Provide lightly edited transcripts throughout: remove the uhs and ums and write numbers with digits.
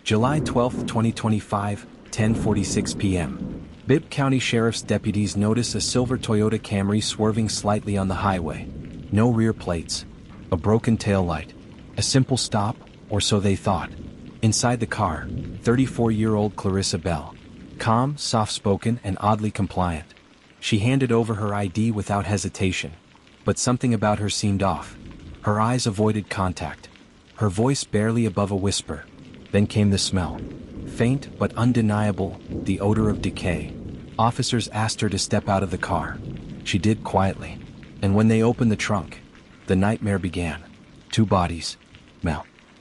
July 12, 2025, 10:46 p.m. Bibb County Sheriff's deputies notice a silver Toyota Camry swerving slightly on the highway. No rear plates. A broken taillight. A simple stop, or so they thought. Inside the car, 34-year-old Clarissa Bell. Calm, soft-spoken, and oddly compliant. She handed over her ID without hesitation. But something about her seemed off. Her eyes avoided contact. Her voice barely above a whisper. Then came the smell. Faint but undeniable, the odor of decay. Officers asked her to step out of the car. She did quietly. And when they opened the trunk, the nightmare began. 2 bodies.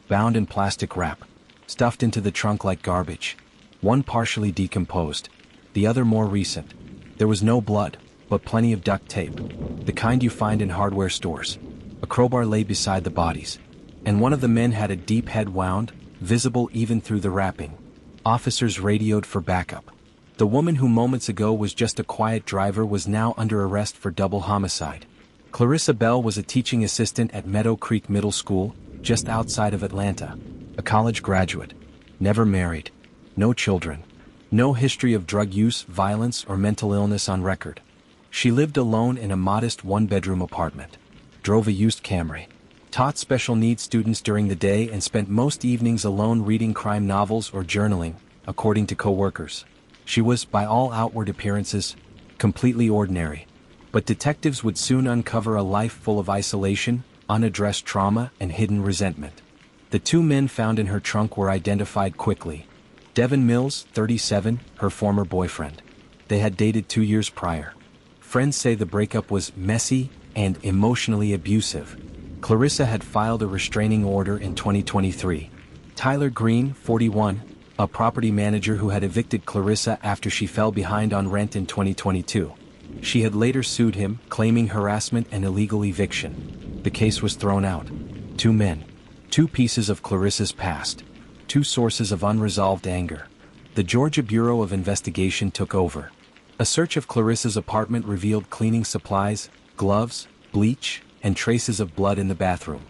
Bound in plastic wrap. Stuffed into the trunk like garbage. One partially decomposed. The other more recent. There was no blood, but plenty of duct tape. The kind you find in hardware stores. A crowbar lay beside the bodies. And one of the men had a deep head wound, visible even through the wrapping. Officers radioed for backup. The woman who moments ago was just a quiet driver was now under arrest for double homicide. Clarissa Bell was a teaching assistant at Meadow Creek Middle School, just outside of Atlanta. A college graduate. Never married. No children. No history of drug use, violence, or mental illness on record. She lived alone in a modest 1-bedroom apartment. Drove a used Camry. Taught special needs students during the day and spent most evenings alone reading crime novels or journaling, according to co-workers. She was, by all outward appearances, completely ordinary. But detectives would soon uncover a life full of isolation, unaddressed trauma, and hidden resentment. The 2 men found in her trunk were identified quickly. Devin Mills, 37, her former boyfriend. They had dated 2 years prior. Friends say the breakup was messy and emotionally abusive. Clarissa had filed a restraining order in 2023. Tyler Green, 41, a property manager who had evicted Clarissa after she fell behind on rent in 2022. She had later sued him, claiming harassment and illegal eviction. The case was thrown out. 2 men. 2 pieces of Clarissa's past. 2 sources of unresolved anger. The Georgia Bureau of Investigation took over. A search of Clarissa's apartment revealed cleaning supplies, gloves, bleach, and traces of blood in the bathroom.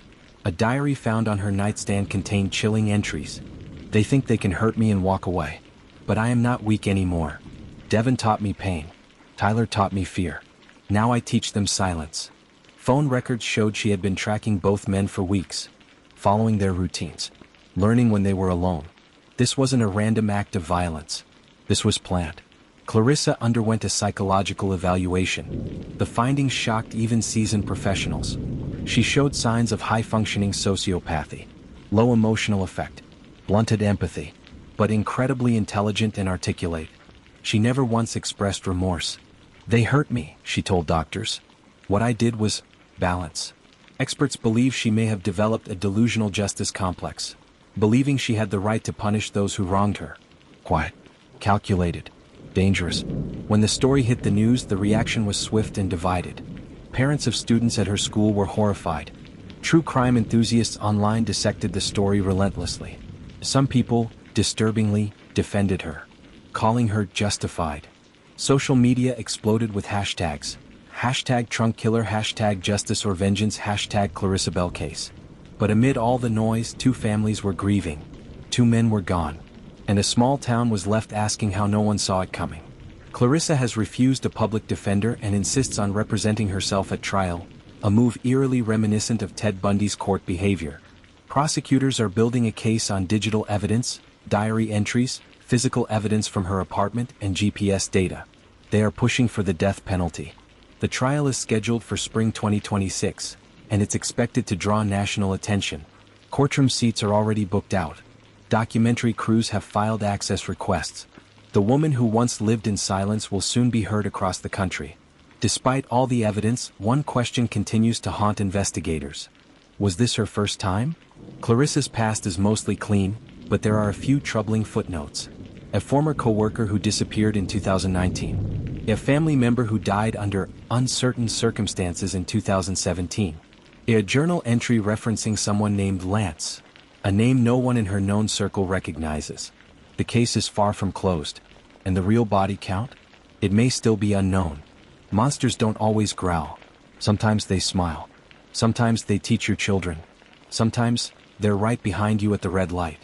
A diary found on her nightstand contained chilling entries. They think they can hurt me and walk away. But I am not weak anymore. Devin taught me pain. Tyler taught me fear. Now I teach them silence. Phone records showed she had been tracking both men for weeks. Following their routines. Learning when they were alone. This wasn't a random act of violence. This was planned. Clarissa underwent a psychological evaluation. The findings shocked even seasoned professionals. She showed signs of high-functioning sociopathy, low emotional effect, blunted empathy, but incredibly intelligent and articulate. She never once expressed remorse. "They hurt me," she told doctors. "What I did was balance." Experts believe she may have developed a delusional justice complex, believing she had the right to punish those who wronged her. Quiet, calculated, dangerous. When the story hit the news, the reaction was swift and divided. Parents of students at her school were horrified. True crime enthusiasts online dissected the story relentlessly. Some people, disturbingly, defended her, calling her justified. Social media exploded with hashtags. Hashtag trunk killer, hashtag justice or vengeance, hashtag Clarissa Bell case. But amid all the noise, 2 families were grieving. 2 men were gone. And a small town was left asking how no one saw it coming. Clarissa has refused a public defender and insists on representing herself at trial, a move eerily reminiscent of Ted Bundy's court behavior. Prosecutors are building a case on digital evidence, diary entries, physical evidence from her apartment, and GPS data. They are pushing for the death penalty. The trial is scheduled for spring 2026, and it's expected to draw national attention. Courtroom seats are already booked out. Documentary crews have filed access requests. The woman who once lived in silence will soon be heard across the country. Despite all the evidence, one question continues to haunt investigators. Was this her first time? Clarissa's past is mostly clean, but there are a few troubling footnotes. A former co-worker who disappeared in 2019. A family member who died under uncertain circumstances in 2017. A journal entry referencing someone named Lance, a name no one in her known circle recognizes. The case is far from closed. And the real body count? It may still be unknown. Monsters don't always growl. Sometimes they smile. Sometimes they teach your children. Sometimes, they're right behind you at the red light.